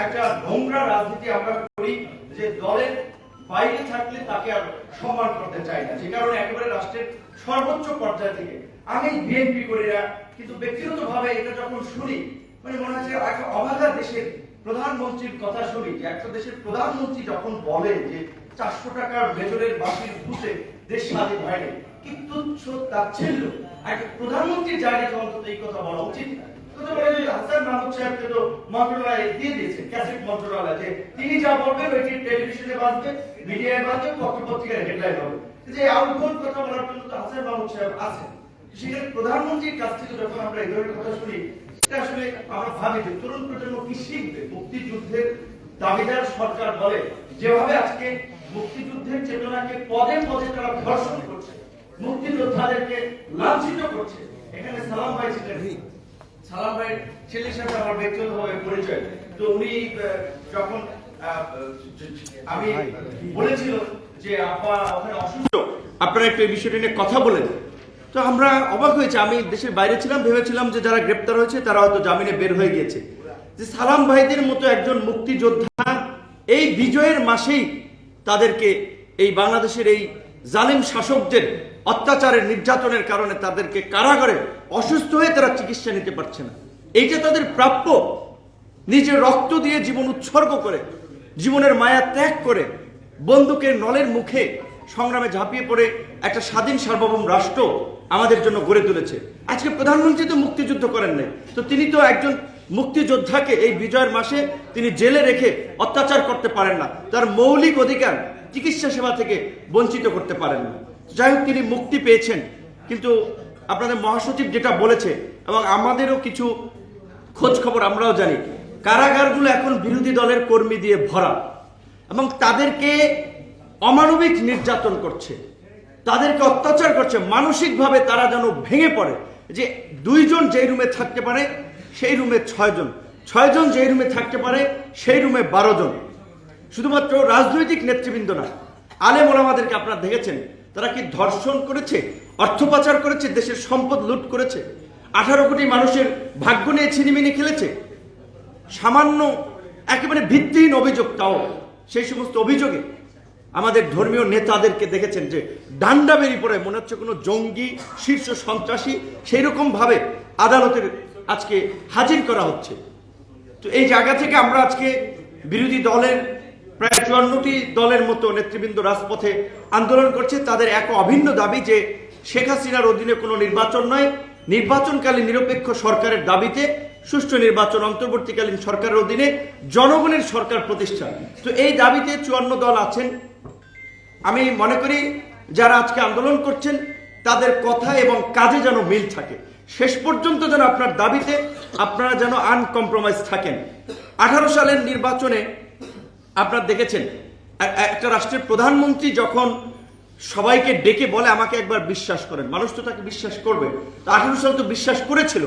একটা নোংরা রাজনীতি আমরা করি যে দলের বাইরে থাকলে তাকে আর সম্মান করতে চাই না, যে কারণে একেবারে রাষ্ট্রের সর্বোচ্চ পর্যায় থেকে আমি বিএনপি করি না, কিন্তু ব্যক্তিগতভাবে এটা যখন শুনি মানে মনে হচ্ছে একটা অবাধা দেশের প্রধানমন্ত্রীর কথা শুনি, যে একটা দেশের প্রধানমন্ত্রী যখন বলে যে 400 টাকার বেতনের বাসির ঘুষে দেশ স্বাধীন হয়নি, কি তুচ্ছ তাচ্ছিল্য। একটা প্রধানমন্ত্রীর জায়গায় অন্তত এই কথা বলা উচিত না। হাসান মাহমুদ সাহেবকে তো মন্ত্রণালয় দিয়ে দিয়েছে, ক্যাসেট মন্ত্রণালয়, যে তিনি যা বলবেন ওইটি টেলিভিশনে বাজবে, মিডিয়ায় বাজবে, পত্রপত্রিকায় হেডলাইন হবে। যে আউটগোল কথা বলার জন্য তো হাসান মাহমুদ সাহেব আছেন। সেখানে প্রধানমন্ত্রীর কাছ থেকে যখন আমরা এই ধরনের কথা শুনি, সেটা আসলে আমরা ভাবি যে তরুণ প্রজন্ম কি শিখবে। মুক্তিযুদ্ধের দাবিদার সরকার বলে যেভাবে আজকে মুক্তিযুদ্ধের চেতনাকে পদে পদে তারা ধর্ষণ করছে, মুক্তিযোদ্ধাদেরকে লাঞ্ছিত করছে। এখানে সালাম ভাই ছিলেন, সালাম ভাই ছেলের সাথে আমার ব্যক্তিগতভাবে পরিচয়। তো উনি যখন আমি বলেছিল যে আপা ওখানে অসুস্থ, আপনারা একটু এই বিষয়টা নিয়ে কথা বলেন, তো আমরা অবাক হয়েছে। আমি দেশের বাইরে ছিলাম, ভেবেছিলাম যে যারা গ্রেপ্তার হয়েছে তারা হয়তো জামিনে বের হয়ে গিয়েছে। যে সালাম ভাইদের মতো একজন মুক্তিযোদ্ধা এই বিজয়ের মাসেই তাদেরকে এই বাংলাদেশের এই জালিম শাসকদের অত্যাচারের নির্যাতনের কারণে তাদেরকে কারাগারে অসুস্থ হয়ে তারা চিকিৎসা নিতে পারছে না। এইটা তাদের প্রাপ্য। নিজের রক্ত দিয়ে জীবন উৎসর্গ করে, জীবনের মায়া ত্যাগ করে, বন্দুকের নলের মুখে সংগ্রামে ঝাঁপিয়ে পড়ে একটা স্বাধীন সার্বভৌম রাষ্ট্র আমাদের জন্য গড়ে তুলেছে। আজকে প্রধানমন্ত্রী তো মুক্তিযুদ্ধ করেন নাই, তো তিনি তো একজন মুক্তিযোদ্ধাকে এই বিজয়ের মাসে তিনি জেলে রেখে অত্যাচার করতে পারেন না, তার মৌলিক অধিকার চিকিৎসা সেবা থেকে বঞ্চিত করতে পারেন না। যাই হোক, তিনি মুক্তি পেয়েছেন। কিন্তু আপনাদের মহাসচিব যেটা বলেছে, এবং আমাদেরও কিছু খোঁজ খবর আমরাও জানি, কারাগারগুলো এখন বিরোধী দলের কর্মী দিয়ে ভরা এবং তাদেরকে অমানবিক নির্যাতন করছে, তাদেরকে অত্যাচার করছে। মানসিকভাবে তারা যেন ভেঙে পড়ে। যে 2 জন যেই রুমে থাকতে পারে সেই রুমে 6 জন, 6 জন যেই রুমে থাকতে পারে সেই রুমে 12 জন। শুধুমাত্র রাজনৈতিক নেতৃবৃন্দ না, আলেম ওলামাদেরকে আপনারা দেখেছেন তারা কি ধর্ষণ করেছে, অর্থ পাচার করেছে, দেশের সম্পদ লুট করেছে, 18 কোটি মানুষের ভাগ্য নিয়ে ছিনিমিনি খেলেছে। সামান্য একেবারে ভিত্তিহীন অভিযোগ, তাও সেই সমস্ত অভিযোগে আমাদের ধর্মীয় নেতাদেরকে দেখেছেন যে ডান্ডা বেরিয়ে পড়ে, মনে হচ্ছে কোনো জঙ্গি শীর্ষ সন্ত্রাসী সেই রকম ভাবে আদালতের আজকে হাজির করা হচ্ছে। তো এই জায়গা থেকে আমরা আজকে বিরোধী দলের প্রায় 54টি দলের মতো নেতৃবৃন্দ রাজপথে আন্দোলন করছে। তাদের এক অভিন্ন দাবি যে শেখ হাসিনার অধীনে কোনো নির্বাচন নয়, নির্বাচনকালীন নিরপেক্ষ সরকারের দাবিতে সুষ্ঠু নির্বাচন, অন্তর্বর্তীকালীন সরকারের অধীনে জনগণের সরকার প্রতিষ্ঠা। তো এই দাবিতে 54 দল আছেন। আমি মনে করি যারা আজকে আন্দোলন করছেন তাদের কথা এবং কাজে যেন মিল থাকে, শেষ পর্যন্ত যেন আপনার দাবিতে আপনারা যেন আনকম্প্রোমাইজ থাকেন। 18 সালের নির্বাচনে আপনারা দেখেছেন একটা রাষ্ট্রের প্রধানমন্ত্রী যখন সবাইকে ডেকে বলে আমাকে একবার বিশ্বাস করেন, মানুষ তো তাকে বিশ্বাস করবে। তো 18 সাল তো বিশ্বাস করেছিল,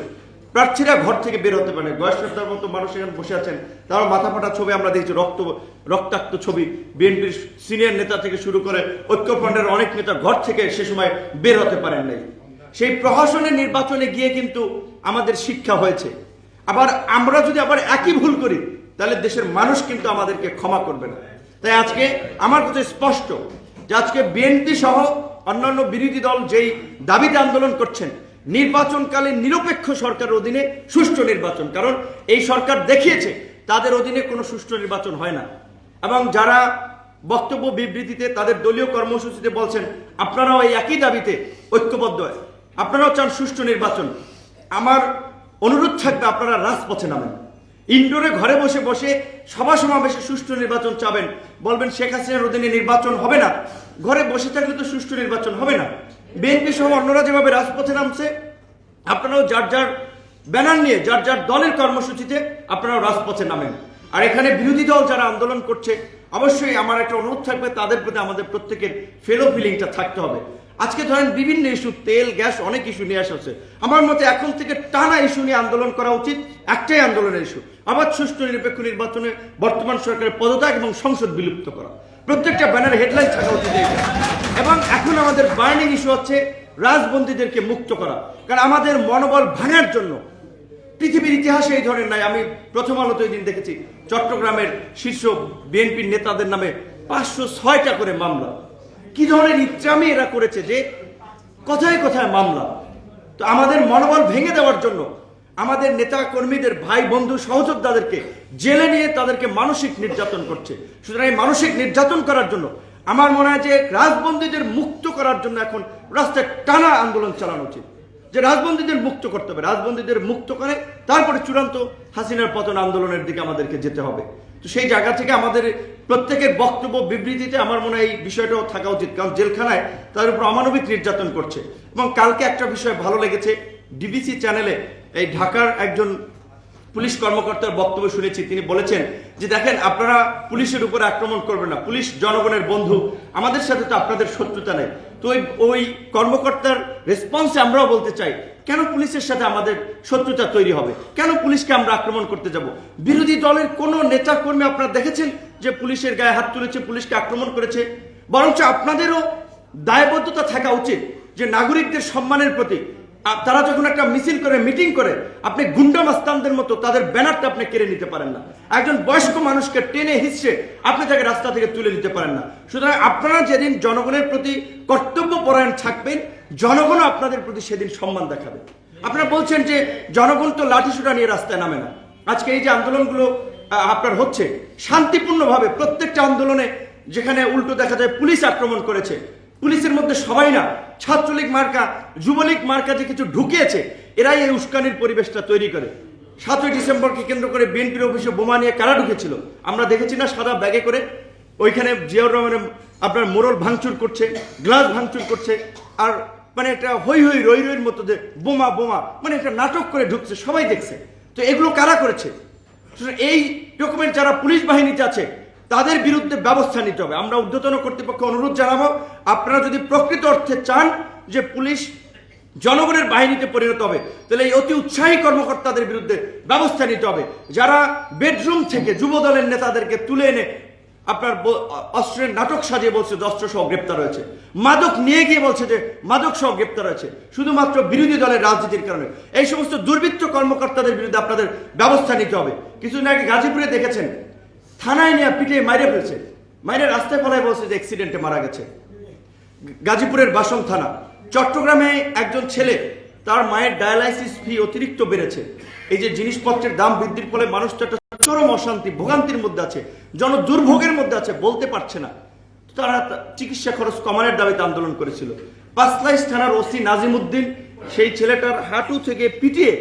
প্রার্থীরা ঘর থেকে বের হতে পারে। বয়স্কতার মতো মানুষ এখানে বসে আছেন, তারা মাথা ফাটা ছবি আমরা দেখছি, রক্তাক্ত ছবি। বিএনপির সিনিয়র নেতা থেকে শুরু করে ঐক্যফ্রন্টের অনেক নেতা ঘর থেকে সে সময় বের হতে পারেন নাই। সেই প্রহসনের নির্বাচনে গিয়ে কিন্তু আমাদের শিক্ষা হয়েছে। আবার আমরা যদি আবার একই ভুল করি তাহলে দেশের মানুষ কিন্তু আমাদেরকে ক্ষমা করবে না। তাই আজকে আমার কাছে স্পষ্ট যে আজকে বিএনপি সহ অন্যান্য বিরোধী দল যেই দাবিতে আন্দোলন করছেন, নির্বাচনকালীন নিরপেক্ষ সরকারের অধীনে সুষ্ঠু নির্বাচন, কারণ এই সরকার দেখিয়েছে তাদের অধীনে কোনো সুষ্ঠু নির্বাচন হয় না। এবং যারা বক্তব্য বিবৃতিতে তাদের দলীয় কর্মসূচিতে বলছেন আপনারাও এই একই দাবিতে ঐক্যবদ্ধ, আপনারাও চান সুষ্ঠু নির্বাচন, আমার অনুরোধ থাকবে আপনারা রাজপথে নামেন। ইনডোরে ঘরে বসে বসে সভা সমাবেশে সুষ্ঠু নির্বাচন চাবেন, বলবেন শেখ হাসিনার অধীনে নির্বাচন হবে না, ঘরে বসে থাকলে তো সুষ্ঠু নির্বাচন হবে না। বিএনপি সহ অন্যরা যেভাবে রাজপথে নামছে, আপনারাও যার যার ব্যানার নিয়ে যার যার দলের কর্মসূচিতে আপনারাও রাজপথে নামেন। আর এখানে বিরোধী দল যারা আন্দোলন করছে, অবশ্যই আমার একটা অনুরোধ থাকবে তাদের প্রতি আমাদের প্রত্যেকের ফেলো ফিলিংটা থাকতে হবে। আজকে ধরেন বিভিন্ন ইস্যু, তেল গ্যাস অনেক ইস্যু নিয়ে আসা হচ্ছে। আমার মতে এখন থেকে টানা ইস্যু নিয়ে আন্দোলন করা উচিত, একটাই আন্দোলনের ইস্যু, আবার সুষ্ঠু নিরপেক্ষ নির্বাচনে বর্তমান সরকারের পদত্যাগ এবং সংসদ বিলুপ্ত করা। প্রত্যেকটা ব্যানারে হেডলাইন থাকা উচিত। এবং এখন আমাদের বার্নিং ইস্যু হচ্ছে রাজবন্দীদেরকে মুক্ত করা, কারণ আমাদের মনোবল ভাঙার জন্য পৃথিবীর ইতিহাসে এই ধরনের নাই। আমি প্রথম আলোতে ওই দিন দেখেছি চট্টগ্রামের শীর্ষ বিএনপির নেতাদের নামে 506টা করে মামলা। কি ধরনের ইচ্ছামি এরা করেছে যে কথায় কথায় মামলা। তো আমাদের মনোবল ভেঙে দেওয়ার জন্য আমাদের নেতা কর্মীদের, ভাই বন্ধু সহযোদ্ধাদেরকে জেলে নিয়ে তাদেরকে মানসিক নির্যাতন করছে। সুতরাং এই মানসিক নির্যাতন করার জন্য আমার মনে হয় যে রাজবন্দীদের মুক্ত করার জন্য এখন রাস্তায় টানা আন্দোলন চালানো উচিত, যে রাজবন্দীদের মুক্ত করতে হবে। রাজবন্দীদের মুক্ত করে তারপরে চূড়ান্ত হাসিনার পতন আন্দোলনের দিকে আমাদেরকে যেতে হবে। তো সেই জায়গা থেকে আমাদের প্রত্যেকের বক্তব্য বিবৃতিতে আমার মনে হয় এই বিষয়টাও থাকা উচিত, কারণ জেলখানায় তার উপর অমানবিক নির্যাতন করছে। এবং কালকে একটা বিষয় ভালো লেগেছে, ডিবিসি চ্যানেলে এই ঢাকার একজন পুলিশ কর্মকর্তার বক্তব্য শুনেছি। তিনি বলেছেন যে দেখেন, আপনারা পুলিশের উপরে আক্রমণ করবেন না, পুলিশ জনগণের বন্ধু, আমাদের সাথে তো আপনাদের শত্রুতা নেই। তো ওই কর্মকর্তার রেসপন্সে আমরাও বলতে চাই, কেন পুলিশের সাথে আমাদের শত্রুতা তৈরি হবে? কেন পুলিশকে আমরা আক্রমণ করতে যাব? বিরোধী দলের কোনো নেতা কর্মী আপনারা দেখেছেন যে পুলিশের গায়ে হাত তুলেছে, পুলিশকে আক্রমণ করেছে? বরঞ্চ আপনাদেরও দায়বদ্ধতা থাকা উচিত যে নাগরিকদের সম্মানের প্রতি তারা যখন একটা মিছিল করে, মিটিং করে, আপনি গুন্ডা মাস্তানদের মতো তাদের ব্যানারটা আপনি কেড়ে নিতে পারেন না। একজন বয়স্ক মানুষকে টেনে হিঁচড়ে আপনি তাকে রাস্তা থেকে তুলে নিতে পারেন না। সুতরাং আপনারা যেদিন জনগণের প্রতি কর্তব্য পরায়ণ থাকবেন, জনগণও আপনাদের প্রতি সেদিন সম্মান দেখাবে। আপনারা বলছেন যে জনগণ তো লাঠিসোঁটা নিয়ে রাস্তায় নামে না। আজকে এই যে আন্দোলনগুলো আপনার হচ্ছে শান্তিপূর্ণভাবে, প্রত্যেকটা আন্দোলনে যেখানে উল্টো দেখা যায় পুলিশ আক্রমণ করেছে, পুলিশের মধ্যে সবাই না, ছাত্রলীগ মার্কা, যুবলীগ মার্কা যে কিছু ঢুকিয়েছে, এরাই এই উস্কানির পরিবেশটা তৈরি করে। 7ই ডিসেম্বরকে কেন্দ্র করে বিএনপির অফিসে বোমা নিয়ে কারা ঢুকেছিল আমরা দেখেছি না, সাদা ব্যাগে করে। ওইখানে জিয়াউর রহমানের আপনার মোড়ল ভাঙচুর করছে, গ্লাস ভাঙচুর করছে, আর মানে একটা হই হই রই রইয়ের মতো যে বোমা বোমা, মানে একটা নাটক করে ঢুকছে, সবাই দেখছে। তো এগুলো কারা করেছে? এই ডকুমেন্ট যারা পুলিশ বাহিনীতে আছে তাদের বিরুদ্ধে ব্যবস্থা নিতে হবে। আমরা ঊর্ধ্বতন কর্তৃপক্ষকে অনুরোধ জানাবো, আপনারা যদি প্রকৃত অর্থে চান যে পুলিশ জনগণের বাহিনীতে পরিণত হবে, তাহলে এই অতি উৎসাহী কর্মকর্তাদের বিরুদ্ধে ব্যবস্থা নিতে হবে, যারা বেডরুম থেকে যুব দলের নেতাদেরকে তুলে এনে আপনার অস্ত্রের নাটক সাজিয়ে বলছে যে অস্ত্র সহ গ্রেপ্তার হয়েছে, মাদক নিয়ে গিয়ে বলছে যে মাদক সহ গ্রেপ্তার হয়েছে, শুধুমাত্র বিরোধী দলের রাজনীতির কারণে। এই সমস্ত দুর্বৃত্ত কর্মকর্তাদের বিরুদ্ধে আপনাদের ব্যবস্থা নিতে হবে। কিছুদিন আগে গাজীপুরে দেখেছেন, থানায় নিয়ে পিঠে মাইরে ফেলছে, মাইরে রাস্তায় ফেলায় বলছে যে অ্যাক্সিডেন্টে মারা গেছে। গাজীপুরের বাসন থানা। চট্টগ্রামে একজন ছেলে, তার মায়ের ডায়ালাইসিস ফি অতিরিক্ত বেড়েছে। এই যে জিনিসপত্রের দাম বৃদ্ধির ফলে মানুষ তো একটা চরম অশান্তি, ভোগান্তির মধ্যে আছে, জন দুর্ভোগের মধ্যে আছে, বলতে পারছে না। তারা চিকিৎসা খরচ কমানোর দাবিতে আন্দোলন করেছিল। পাঁচলাইশ থানার ওসি নাজিমউদ্দিন সেই ছেলেটার হাঁটু থেকে পিটিয়ে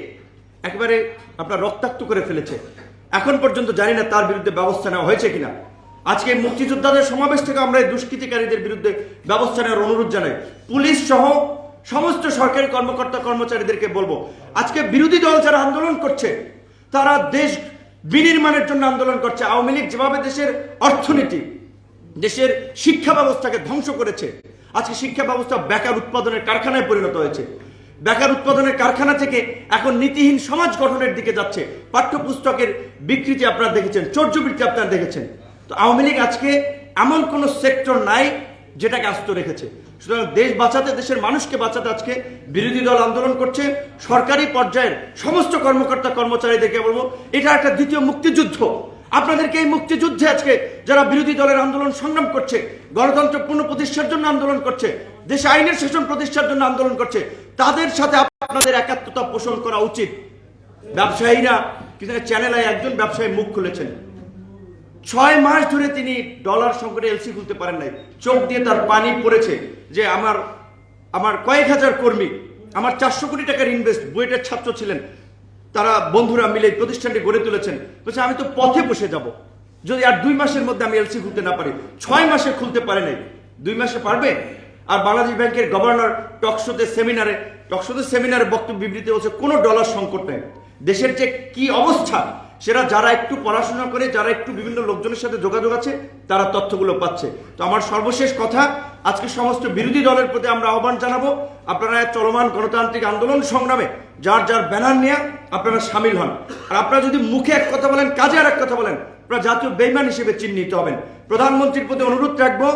একেবারে আপনার রক্তাক্ত করে ফেলেছে। এখন পর্যন্ত জানি না তার বিরুদ্ধে ব্যবস্থা নেওয়া হয়েছে কিনা। আজকে মুক্তিযোদ্ধাদের সমাবেশ থেকে আমরা এই দুষ্কৃতিকারীদের বিরুদ্ধে ব্যবস্থা নেওয়ার অনুরোধ জানাই। পুলিশ সহ সমস্ত সরকারি কর্মকর্তা কর্মচারীদেরকে বলবো, আজকে বিরোধী দল যারা আন্দোলন করছে তারা দেশ বিনির্মাণের জন্য আন্দোলন করছে। আওয়ামী লীগ যেভাবে দেশের অর্থনীতি, দেশের শিক্ষা ব্যবস্থাকে ধ্বংস করেছে, আজকে শিক্ষা ব্যবস্থা বেকার উৎপাদনের কারখানায় পরিণত হয়েছে। বেকার উৎপাদনের কারখানা থেকে এখন নীতিহীন সমাজ গঠনের দিকে যাচ্ছে। পাঠ্যপুস্তকের বিকৃতি আপনারা দেখেছেন, চর্যবৃত্তি আপনারা দেখেছেন। তো আওয়ামী লীগ আজকে এমন কোন সেক্টর নাই যেটাকে আস্ত রেখেছে। সুতরাং দেশ বাঁচাতে, দেশের মানুষকে বাঁচাতে আজকে বিরোধী দল আন্দোলন করছে। সরকারি পর্যায়ের সমস্ত কর্মকর্তা কর্মচারীদেরকে বলবো, এটা একটা দ্বিতীয় মুক্তিযুদ্ধ। আপনাদেরকে এই মুক্তিযুদ্ধে আজকে যারা বিরোধী দলের আন্দোলন সংগ্রাম করছে, গণতন্ত্র পুনঃপ্রতিষ্ঠার জন্য আন্দোলন করছে, দেশে আইনের শাসন প্রতিষ্ঠার জন্য আন্দোলন করছে, তাদের সাথে আপনাদের একাত্মতা পোষণ করা উচিত। ব্যবসায়ীরা কিন্তু চ্যানেল আই একজন ব্যবসায়ী মুখ খুলেছেন, 6 মাস ধরে তিনি ডলার সংকটে এলসি খুলতে পারেন নাই। চোখ দিয়ে তার পানি পড়েছে যে আমার কয়েক হাজার কর্মী, আমার 400 কোটি টাকার ইনভেস্ট, বুয়েটের ছাত্র ছিলেন, তারা বন্ধুরা মিলে প্রতিষ্ঠানটি গড়ে তুলেছেন। বলছে আমি তো পথে বসে যাব যদি আর 2 মাসের মধ্যে আমি এলসি খুলতে না পারি। 6 মাসে খুলতে পারে নাই, 2 মাসে পারবে? আর বাংলাদেশ ব্যাংকের গভর্নর টকশোতে সেমিনারে বক্তব্য বিবৃতি বলছে কোনো ডলার সংকট নেই। দেশের যে কি অবস্থা সেটা যারা একটু পড়াশোনা করে, যারা একটু বিভিন্ন লোকজনের সাথে যোগাযোগ আছে, তারা তথ্যগুলো পাচ্ছে। তো আমার সর্বশেষ কথা, আজকে সমস্ত বিরোধী দলের প্রতি আমরা আহ্বান জানাবো, আপনারা চলমান গণতান্ত্রিক আন্দোলন সংগ্রামে যার যার ব্যানার নিয়ে আপনারা সামিল হন। আর আপনারা যদি মুখে এক কথা বলেন, কাজে আর এক কথা বলেন, আপনারা জাতীয় বেইমান হিসেবে চিহ্নিত হবেন। প্রধানমন্ত্রীর প্রতি অনুরোধ রাখবো,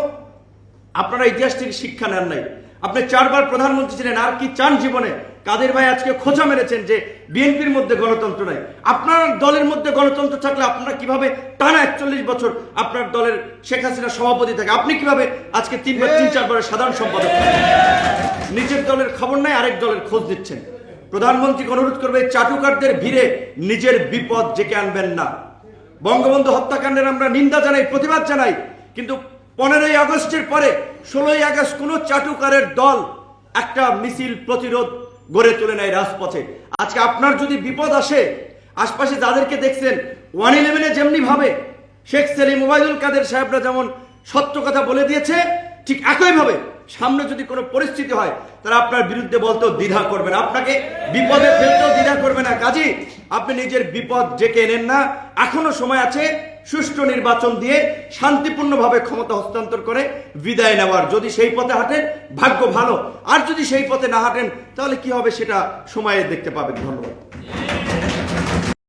আপনারা ইতিহাস থেকে শিক্ষা নেন নাই। আপনি 4 বার প্রধানমন্ত্রী ছিলেন, আর কি চান জীবনে? কাদের ভাই আজকে খোঁচা মেরেছেন যে বিএনপির মধ্যে গণতন্ত্র নাই। আপনার দলের মধ্যে গণতন্ত্র থাকলে আপনারা কিভাবে টানা 41 বছর আপনার দলের শেখ হাসিনা সভাপতি থাকে? আপনি কিভাবে আজকে 3 বার 3-4 বারের সাধারণ সম্পাদক? নিজের দলের খবর নাই, আরেক দলের খোঁজ দিচ্ছেন। প্রধানমন্ত্রীকে অনুরোধ করবে চাটুকারদের ভিড়ে নিজের বিপদ ডেকে আনবেন না। বঙ্গবন্ধু হত্যাকাণ্ডের আমরা নিন্দা জানাই, প্রতিবাদ জানাই, কিন্তু 15ই আগস্টের পরে 16ই আগস্ট কোন চাটুকারের দল একটা মিছিল প্রতিরোধ গড়ে তোলে নাই রাজপথে। আজকে আপনার যদি বিপদ আসে, আশপাশে যাদেরকে দেখছেন 111-এ যেমনি ভাবে শেখ সেলিম, ওবায়দুল কাদের সাহেবরা যেমন সত্য কথা বলে দিয়েছে, ঠিক একইভাবে সামনে যদি কোনো পরিস্থিতি হয় তারা আপনার বিরুদ্ধে বলতেও দ্বিধা করবে না, আপনাকে বিপদে ফেলতেও দ্বিধা করবে না। কাজী আপনি নিজের বিপদ ডেকে এনেন না। এখনো সময় আছে সুষ্ঠু নির্বাচন দিয়ে শান্তিপূর্ণভাবে ক্ষমতা হস্তান্তর করে বিদায় নেওয়ার। যদি সেই পথে হাঁটেন ভাগ্য ভালো, আর যদি সেই পথে না হাঁটেন তাহলে কি হবে সেটা সময়ে দেখতে পাবেন। ধন্যবাদ।